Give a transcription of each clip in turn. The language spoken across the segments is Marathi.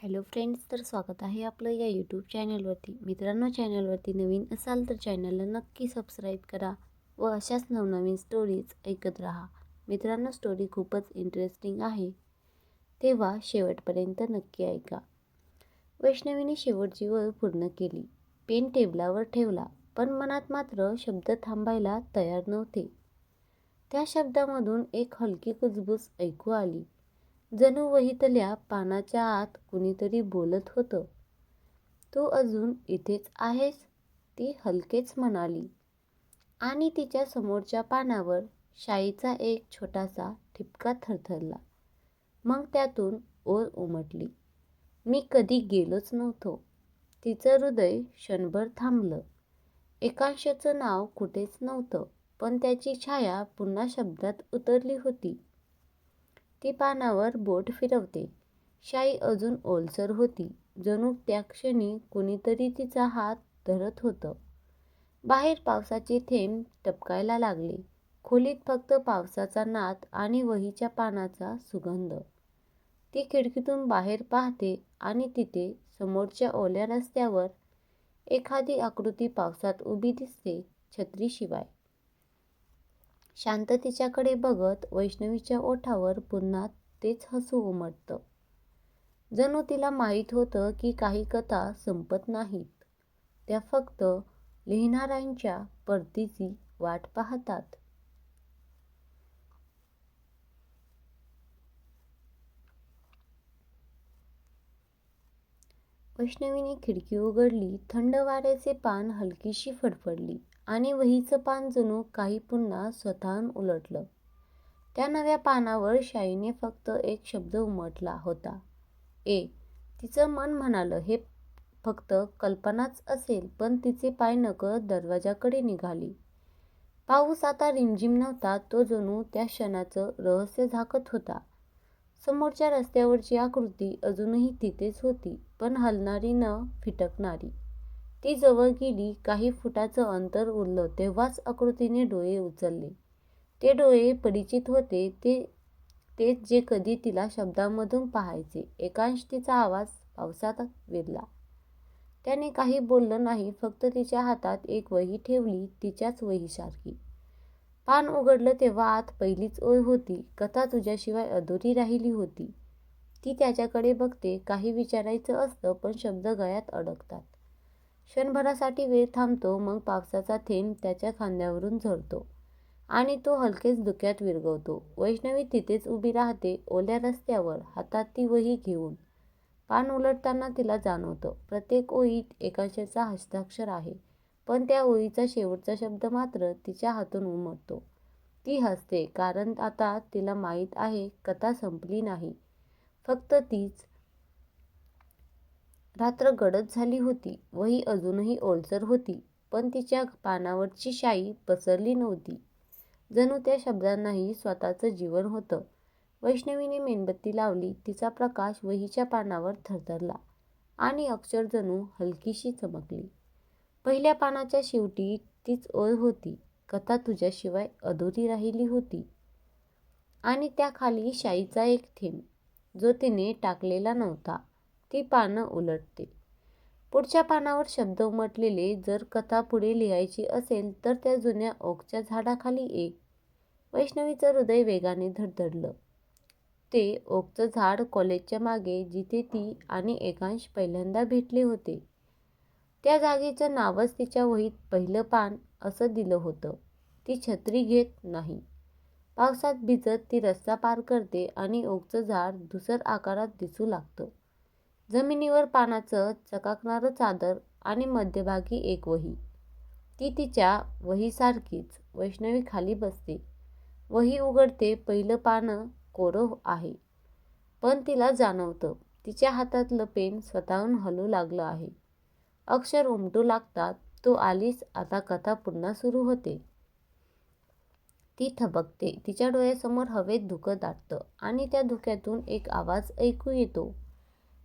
हॅलो फ्रेंड्स, तर स्वागत आहे आपलं या यूट्यूब चॅनलवरती. मित्रांनो, चॅनलवरती नवीन असाल तर चॅनलला नक्की सबस्क्राईब करा व अशाच नवनवीन स्टोरीज ऐकत राहा. मित्रांनो, स्टोरी खूपच इंटरेस्टिंग आहे, तेव्हा शेवटपर्यंत नक्की ऐका. वैष्णवीने शेवटची ओळ पूर्ण केली. पेन टेबलावर ठेवला, पण मनात मात्र शब्द थांबायला तयार नव्हते. त्या शब्दामधून एक हलकी कुजबूज ऐकू आली. जणू वहीतल्या पानाच्या आत कुणीतरी बोलत होतं. "तू अजून इथेच आहेस?" ती हलकेच म्हणाली. आणि तिच्या समोरच्या पानावर शाईचा एक छोटासा ठिपका थरथरला. मग त्यातून ओळ उमटली. "मी कधी गेलोच नव्हतो." तिचं हृदय क्षणभर थांबलं. एकांशचं नाव कुठेच नव्हतं, पण त्याची छाया पुन्हा शब्दात उतरली होती. ती पानावर बोट फिरवते. शाई अजून ओलसर होती, जणू त्या क्षणी कुणीतरी तिचा हात धरत होतं. बाहेर पावसाचे थेंब टपकायला लागले. खोलीत फक्त पावसाचा नाद आणि वहीच्या पानाचा सुगंध. ती खिडकीतून बाहेर पाहते आणि तिथे समोरच्या ओल्या रस्त्यावर एखादी आकृती पावसात उभी दिसते, छत्रीशिवाय. शांत तिच्याकडे बघत वैष्णवीच्या ओठावर पुन्हा तेच हसू उमटतं. जणू तिला माहीत होतं की काही कथा संपत नाहीत, त्या फक्त लिहिणाऱ्यांच्या परतीची वाट पाहतात. वैष्णवीने खिडकी उघडली. थंड वाऱ्याचे पान हलकीशी फडफडली आणि वहीचं पान जणू काही पुन्हा स्वतःहून उलटलं. त्या नव्या पानावर शाईने फक्त एक शब्द उमटला होता, "ए." तिचं मन म्हणालं हे फक्त कल्पनाच असेल, पण तिचे पाय नकळत दरवाजाकडे निघाले. पाऊस आता रिमझिम नव्हता, तो जणू त्या क्षणाचं रहस्य झाकत होता. समोरच्या रस्त्यावरची आकृती अजूनही तिथेच होती, पण हलणारी न फिटकणारी. ती जवळ गेली. काही फुटाचं अंतर उरलं तेव्हाच आकृतीने डोळे उचलले. ते डोळे परिचित होते, तेच जे कधी तिला शब्दांमधून पाहायचे. एकांश तिचा आवाज पावसात विरला. त्याने काही बोललं नाही, फक्त तिच्या हातात एक वही ठेवली, तिच्याच वहीसारखी. पान उघडलं तेव्हा आत पहिलीच ओळ होती, "कथा तुझ्याशिवाय अधुरी राहिली होती." ती त्याच्याकडे बघते. काही विचारायचं असतं, पण शब्द गळ्यात अडकतात. क्षणभरासाठी वेळ थांबतो, मग पावसाचा थेंब त्याच्या खांद्यावरून झरतो आणि तो हलकेच धुक्यात विरघळतो. वैष्णवी तिथेच उभी राहते, ओल्या रस्त्यावर, हातात ती वही घेऊन. पान उलटताना तिला जाणवतं, प्रत्येक ओळीत एकांशाचा हस्ताक्षर आहे, पण त्या ओळीचा शेवटचा शब्द मात्र तिच्या हातून उमटतो. ती हसते, कारण आता तिला माहीत आहे, कथा संपली नाही, फक्त तीच. रात्र गडद झाली होती. वही अजूनही ओलसर होती, पण तिच्या पानावरची शाई पसरली नव्हती. जणू त्या शब्दांनाही स्वतःचं जीवन होतं. वैष्णवीने मेणबत्ती लावली. तिचा प्रकाश वहीच्या पानावर थरथरला आणि अक्षर जणू हलकीशी चमकली. पहिल्या पानाच्या शेवटी तीच ओळ होती, "कथा तुझ्याशिवाय अधुरी राहिली होती." आणि त्याखाली शाईचा एक थेंब, जो तिने टाकलेला नव्हता. ती पानं उलटते. पुढच्या पानावर शब्द उमटलेले, "जर कथा पुढे लिहायची असेल तर त्या जुन्या ओकच्या झाडाखाली ये." वैष्णवीचं हृदय वेगाने धडधडलं. ते ओकचं झाड कॉलेजच्या मागे, जिथे ती आणि एकांश पहिल्यांदा भेटले होते. त्या जागेचं नावच तिच्या वहीत पहिलं पान असं दिलं होतं. ती छत्री घेत नाही. पावसात भिजत ती रस्ता पार करते आणि ओकचं झाड धूसर आकारात दिसू लागतं. जमिनीवर पानाचं चकाकणारं चादर आणि मध्यभागी एक वही. ती तिच्या वहीसारखीच. वैष्णवी खाली बसते. वही उघडते. पहिलं पान कोरं आहे, पण तिला जाणवतं, तिच्या हातातलं पेन स्वतःहून हलू लागलं आहे. अक्षर उमटू लागतात. "तू आलीस, आता कथा पुन्हा सुरू होते." ती थबकते. तिच्या डोळ्यासमोर हवेत धुकं दाटतं आणि त्या धुक्यातून एक आवाज ऐकू येतो,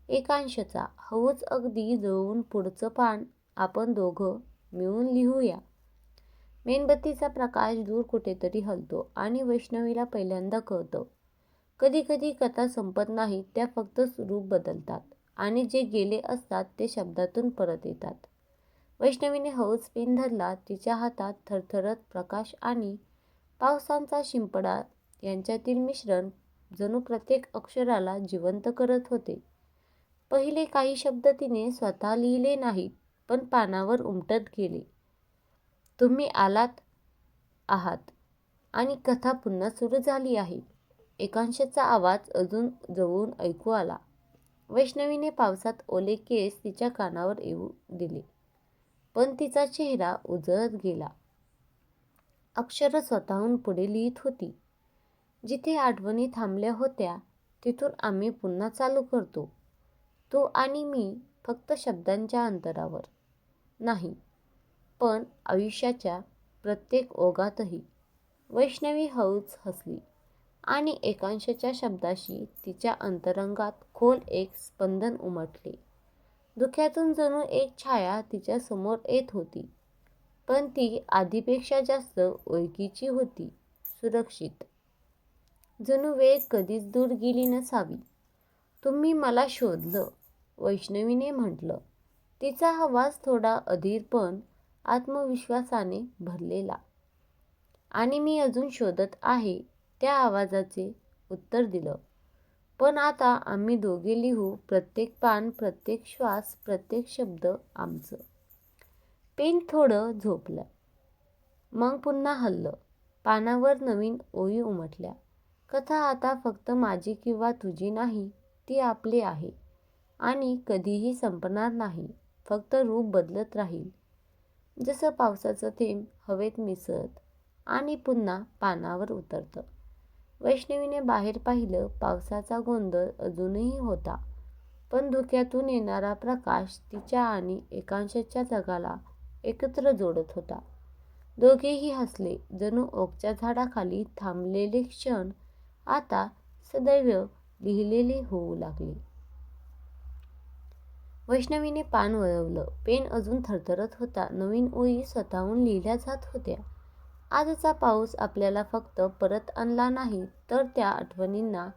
एकांशचा, हळूच अगदी जवळून, "पुढचं पान आपण दोघं मिळून लिहूया." मेणबत्तीचा प्रकाश दूर कुठेतरी हलतो आणि वैष्णवीला पहिल्यांदा कळतं, कधी कधी कथा संपत नाहीत, त्या फक्त रूप बदलतात. आणि जे गेले असतात ते शब्दातून परत येतात. वैष्णवीने हळूच पेन धरला. तिच्या हातात थरथरत प्रकाश आणि पावसाचा शिंपडा यांच्यातील मिश्रण जणू प्रत्येक अक्षराला जिवंत करत होते. पहिले काही शब्द तिने स्वतः लिहिले नाहीत, पण पानावर उमटत गेले. तुम्ही आहात आणि कथा पुन्हा सुरू झाली आहे. एकांशाचा आवाज अजून जवळून ऐकू आला. वैष्णवीने पावसात ओले केस तिच्या कानावर येऊ दिले, पण तिचा चेहरा उजळत गेला. अक्षरं स्वतःहून पुढे लिहित होती. जिथे आठवणी थांबल्या होत्या तिथून आम्ही पुन्हा चालू करतो. तू आणि मी, फक्त शब्दांच्या अंतरावर नाही, पण आयुष्याच्या प्रत्येक ओघातही. वैष्णवी हळूच हसली आणि एकांशाच्या शब्दाशी तिच्या अंतरंगात खोल एक स्पंदन उमटले. धुक्यातून जणू एक छाया तिच्या समोर येत होती, पण ती आधीपेक्षा जास्त ओळखीची होती, सुरक्षित. जणू वेळ कधीच दूर गेली नसावी. तुम्ही मला शोधलं, वैष्णवीने म्हटलं. तिचा आवाज थोडा अधीर पण आत्मविश्वासाने भरलेला. आणि मी अजून शोधत आहे, त्या आवाजाचे उत्तर दिलं. पण आता आम्ही दोघे लिहू, प्रत्येक पान, प्रत्येक श्वास, प्रत्येक शब्द आमचं. पेन थोडं झोपलं, मग पुन्हा हललं. पानावर नवीन ओळी उमटल्या. कथा आता फक्त माझी किंवा तुझी नाही, ती आपली आहे आणि कधीही संपणार नाही. फक्त रूप बदलत राहील, जसं पावसाचं थेंब हवेत मिसळत आणि पुन्हा पानावर उतरतं. वैष्णवीने बाहेर पाहिलं. पावसाचा गोंधळ अजूनही होता, पण धुक्यातून येणारा प्रकाश तिच्या आणि एकांशाच्या जगाला एकत्र जोडत होता. दोघेही हसले. जणू ओकच्या झाडाखाली थांबलेले क्षण आता सदैव लिहिलेले होऊ लागले. वैष्णवीने पान वळवलं. पेन अजून थरथरत होता. नवीन ओळी स्वतःहून लिहिल्या जात होत्या. आजचा पाऊस आपल्याला फक्त परत आणला नाही, तर त्या आठवणींना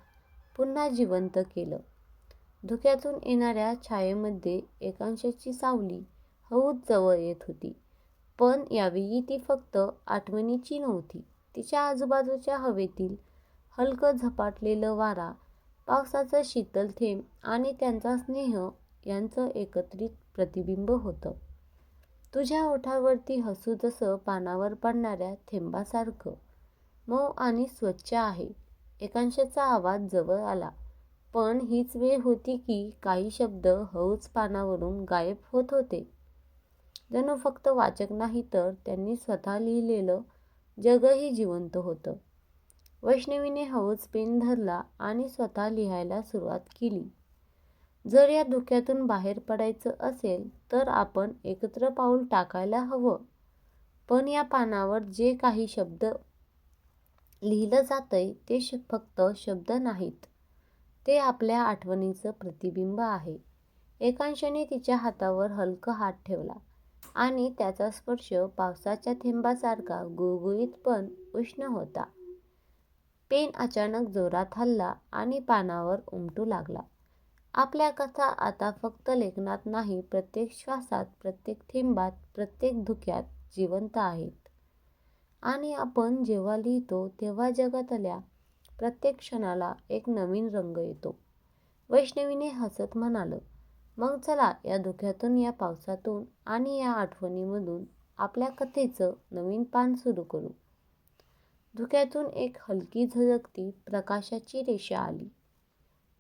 पुन्हा जिवंत केलं. धुक्यातून येणाऱ्या छायेमध्ये एकांशाची सावली हळूच जवळ येत होती, पण यावेळी ती फक्त आठवणीची नव्हती. तिच्या आजूबाजूच्या हवेतील हलकं झपाटलेलं वारा, पावसाचं शीतल थेंब आणि त्यांचा स्नेह यांचं एकत्रित प्रतिबिंब होतं. तुझ्या ओठावरती हसू जसं पानावर पडणाऱ्या थेंबासारखं मऊ आणि स्वच्छ आहे. एकांशाचा आवाज जवळ आला. पण हीच वेळ होती की काही शब्द हळूच पानावरून गायब होत होते. जणू फक्त वाचक नाही, तर त्यांनी स्वतः लिहिलेलं जगही जिवंत होतं. वैष्णवीने हळूच पेन धरला आणि स्वतः लिहायला सुरुवात केली. जर या धुक्यातून बाहेर पडायचं असेल तर आपण एकत्र पाऊल टाकायला हवं. पण या पानावर जे काही शब्द लिहिलं जातंय ते फक्त शब्द नाहीत, ते आपल्या आठवणींचं प्रतिबिंब आहे. एकांशाने तिच्या हातावर हलका हात ठेवला आणि त्याचा स्पर्श पावसाच्या थेंबासारखा गुळगुळीत पण उष्ण होता. पेन अचानक जोरात हलला आणि पानावर उमटू लागला. आपल्या कथा आता फक्त लेखनात नाही, प्रत्येक श्वासात, प्रत्येक थेंबात, प्रत्येक धुक्यात जिवंत आहेत. आणि आपण जेव्हा लिहितो तेव्हा जगातल्या प्रत्येक क्षणाला एक नवीन रंग येतो. वैष्णवीने हसत म्हणालं, मग चला या धुक्यातून, या पावसातून आणि या आठवणीमधून आपल्या कथेचं नवीन पान सुरू करू. धुक्यातून एक हलकी झळकती प्रकाशाची रेषा आली.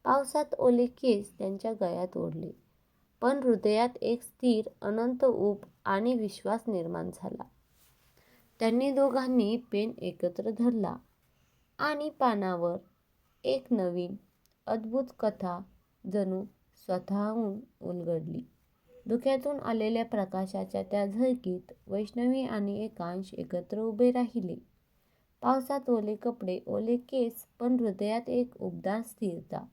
पावसात ओले केस त्यांच्या गळ्यात ओढले, पण हृदयात एक स्थिर, अनंत ऊब आणि विश्वास निर्माण झाला. त्यांनी दोघांनी पेन एकत्र धरला आणि पानावर एक नवीन, अद्भुत कथा जणू स्वतःहून उलगडली. धुक्यातून आलेल्या प्रकाशाच्या त्या झळकीत वैष्णवी आणि एकांश एकत्र उभे राहिले. पावसात ओले कपडे, ओले केस, पण हृदयात एक उबदार स्थिरता.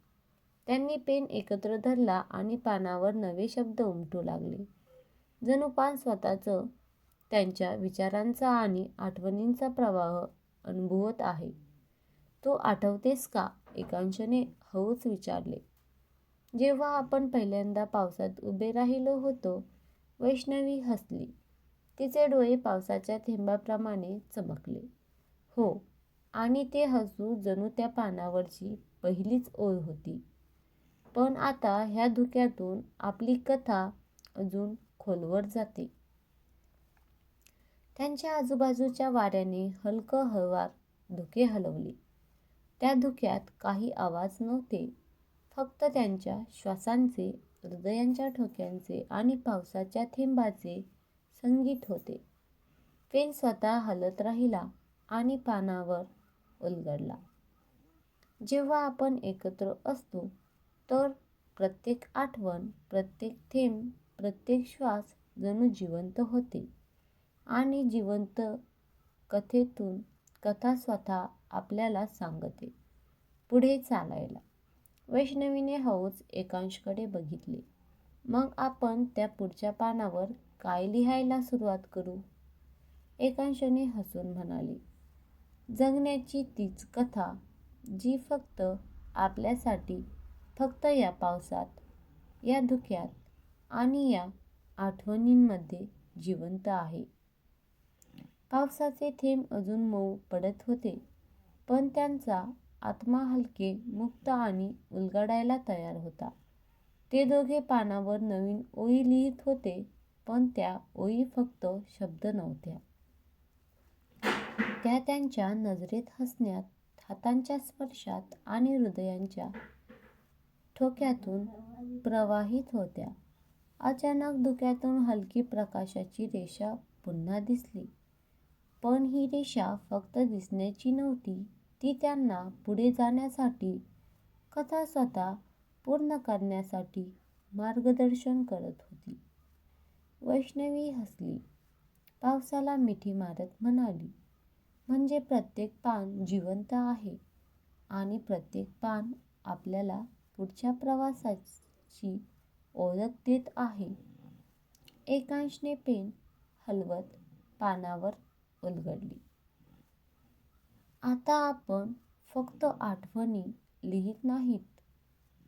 त्यांनी पेन एकत्र धरला आणि पानावर नवे शब्द उमटू लागले. जणू पान स्वतःच त्यांच्या विचारांचा आणि आठवणींचा प्रवाह अनुभवत आहे. तू आठवतेस का? एकांशने हळूच विचारले. जेव्हा आपण पहिल्यांदा पावसात उभे राहिलो होतो, वैष्णवी हसली. तिचे डोळे पावसाच्या थेंबाप्रमाणे चमकले. हो, आणि ते हसू जणू त्या पानावरची पहिलीच ओळ होती. पण आता ह्या धुक्यातून आपली कथा अजून खोलवर जाते. त्यांच्या आजूबाजूच्या वाऱ्याने हलकं हळवार धुके हलवले. त्या धुक्यात काही आवाज नव्हते, फक्त त्यांच्या श्वासांचे, हृदयांच्या ठोक्यांचे आणि पावसाच्या थेंबाचे संगीत होते. पेन स्वतः हलत राहिला आणि पानावर उलगडला. जेव्हा आपण एकत्र असतो तर प्रत्येक आठवण, प्रत्येक थेंब, प्रत्येक श्वास जणू जिवंत होते आणि जिवंत कथेतून कथा स्वतः आपल्याला सांगते पुढे चालायला. वैष्णवीने हळूच एकांशकडे बघितले. मग आपण त्या पुढच्या पानावर काय लिहायला सुरुवात करू? एकांशने हसून म्हणाली, जगण्याची तीच कथा, जी फक्त आपल्यासाठी, फक्त या पावसात, या धुक्यात आणि या आठवणींमध्ये जिवंत आहे. पावसाचे थेंब अजून मऊ पडत होते, पण त्यांचा आत्मा हलके, मुक्त आणि उलगडायला तयार होता. ते दोघे पानावर नवीन ओळी लिहित होते, पण त्या ओळी फक्त शब्द नव्हत्या. त्या त्यांच्या नजरेत, हसण्यात, हातांच्या स्पर्शात आणि हृदयांच्या ठोक्यातून प्रवाहित होत्या. अचानक धुक्यातून हलकी प्रकाशाची रेषा पुन्हा दिसली. पण ही रेषा फक्त दिसण्याची नव्हती, ती त्यांना पुढे जाण्यासाठी, कथा स्वतः पूर्ण करण्यासाठी मार्गदर्शन करत होती. वैष्णवी हसली. पावसाला मिठी मारत म्हणाली, म्हणजे प्रत्येक पान जिवंत आहे आणि प्रत्येक पान आपल्याला पुढच्या प्रवासाची ओळख देत आहे. एकांशने पेन हलवत पानावर उलगडली. आता आपण फक्त आठवणी लिहित नाहीत,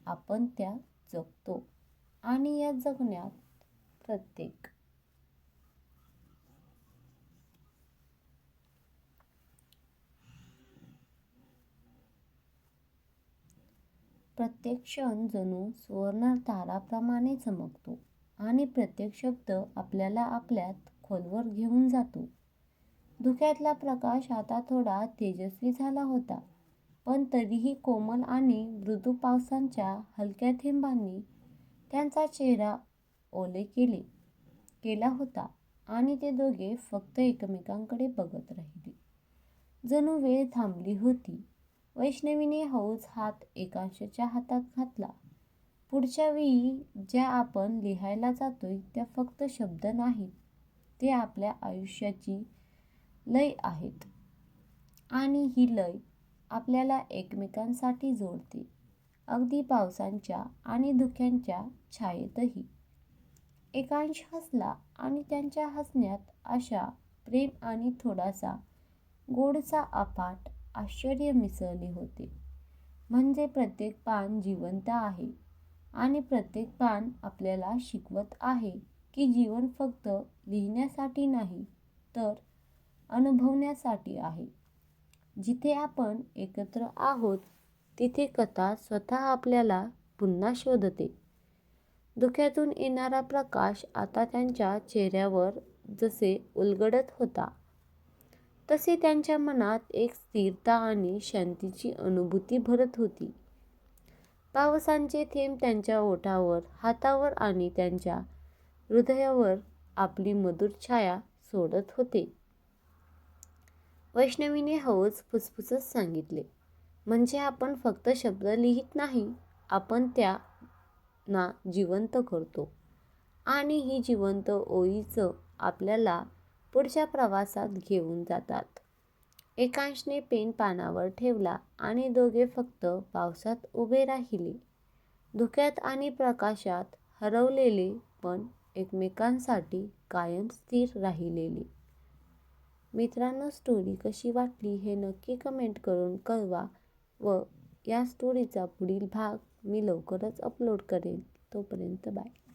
आपण त्या जगतो आणि या जगण्यात प्रत्येक क्षण जणू सुवर्ण ताराप्रमाणे चमकतो आणि प्रत्येक शब्द आपल्याला आपल्यात खोलवर घेऊन जातो. धुक्यातला प्रकाश आता थोडा तेजस्वी झाला होता, पण तरीही कोमल आणि मृदू पावसाच्या हलक्या थेंबांनी त्यांचा चेहरा ओले केला होता आणि ते दोघे फक्त एकमेकांकडे बघत राहिले. जणू वेळ थांबली होती. वैष्णवीने हळूच हात एकांशच्या हातात घातला. पुढच्या वेळी ज्या आपण लिहायला जातोय त्या फक्त शब्द नाहीत, ते आपल्या आयुष्याची लय आहेत आणि ही लय आपल्याला एकमेकांसाठी जोडते, अगदी पावसाच्या आणि धुक्यांच्या छायेतही. एकांश हसला आणि त्यांच्या हसण्यात आशा, प्रेम आणि थोडासा गोडचा अफाट आश्चर्य मिसळले होते. म्हणजे प्रत्येक पान जिवंत आहे आणि प्रत्येक पान आपल्याला शिकवत आहे की जीवन फक्त लिहिण्यासाठी नाही, तर अनुभवण्यासाठी आहे. जिथे आपण एकत्र आहोत, तिथे कथा स्वतः आपल्याला पुन्हा शोधते. धुक्यातून येणारा प्रकाश आता त्यांच्या चेहऱ्यावर जसे उलगडत होता, तसे त्यांच्या मनात एक स्थिरता आणि शांतीची अनुभूती भरत होती. पावसाचे थेंब त्यांच्या ओठावर, हातावर आणि त्यांच्या हृदयावर आपली मधुर छाया सोडत होते. वैष्णवीने हळूच फुसफुसत सांगितले, म्हणजे आपण फक्त शब्द लिहित नाही, आपण त्यांना जिवंत करतो आणि ही जिवंत ओळीच आपल्याला पुढच्या प्रवासात घेऊन जातात. एकांशने पेन पानावर ठेवला आणि दोघे फक्त पावसात उभे राहिले, धुक्यात आणि प्रकाशात हरवलेले, पण एकमेकांसाठी कायम स्थिर राहिलेले. मित्रांनो, स्टोरी कशी वाटली हे नक्की कमेंट करून कळवा व या स्टोरीचा पुढील भाग मी लवकरच अपलोड करेन. तोपर्यंत बाय.